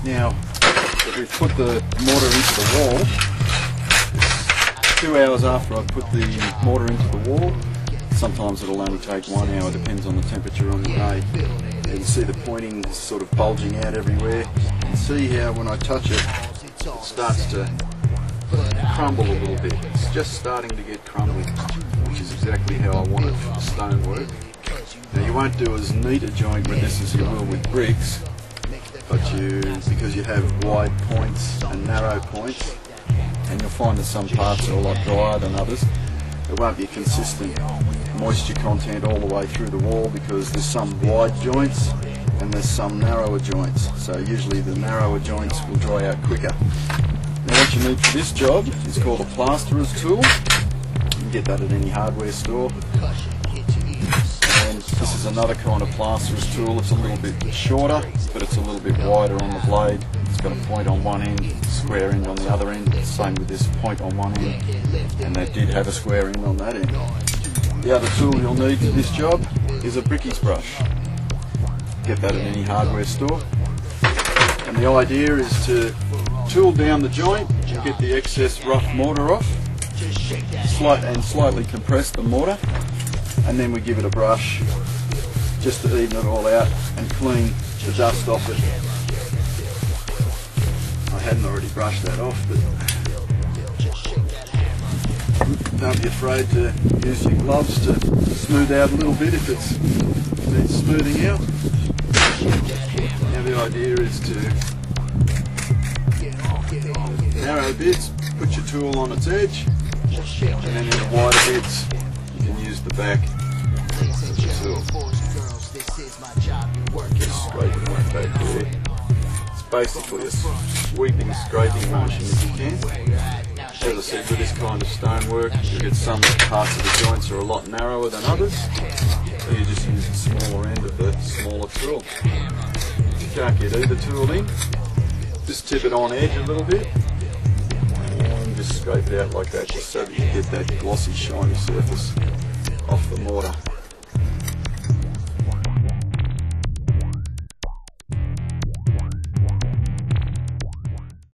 Now, we've put the mortar into the wall. 2 hours after I've put the mortar into the wall. Sometimes it'll only take 1 hour, depends on the temperature on the day. You can see the pointing is sort of bulging out everywhere. You can see how when I touch it, it starts to crumble a little bit. It's just starting to get crumbly, which is exactly how I want it for the stonework. Now you won't do as neat a joint with this as you will with bricks, but because you have wide points and narrow points, and you'll find that some parts are a lot drier than others, there won't be a consistent moisture content all the way through the wall because there's some wide joints and there's some narrower joints. So usually the narrower joints will dry out quicker. Now what you need for this job is called a plasterer's tool. You can get that at any hardware store. And this is another kind of plasterer's tool. It's a little bit shorter, but it's a little bit wider on the blade. It's got a point on one end, square end on the other end. Same with this, point on one end, and they did have a square end on that end. The other tool you'll need for this job is a brickies brush. Get that at any hardware store. And the idea is to tool down the joint and get the excess rough mortar off, and slightly compress the mortar, and then we give it a brush just to even it all out and clean the dust off it. I hadn't already brushed that off, but don't be afraid to use your gloves to smooth out a little bit if it needs smoothing out. Now the idea is to narrow bits, put your tool on its edge, and then in the wider bits you can use the back of the tool. Just scraping that back there. It's basically a sweeping, scraping motion if you can. As I said, with this kind of stonework, you get some parts of the joints are a lot narrower than others, so you just use the smaller end of the smaller tool. If you can't get either tool in, just tip it on edge a little bit, and just scrape it out like that, just so that you get that glossy, shiny surface off the mortar.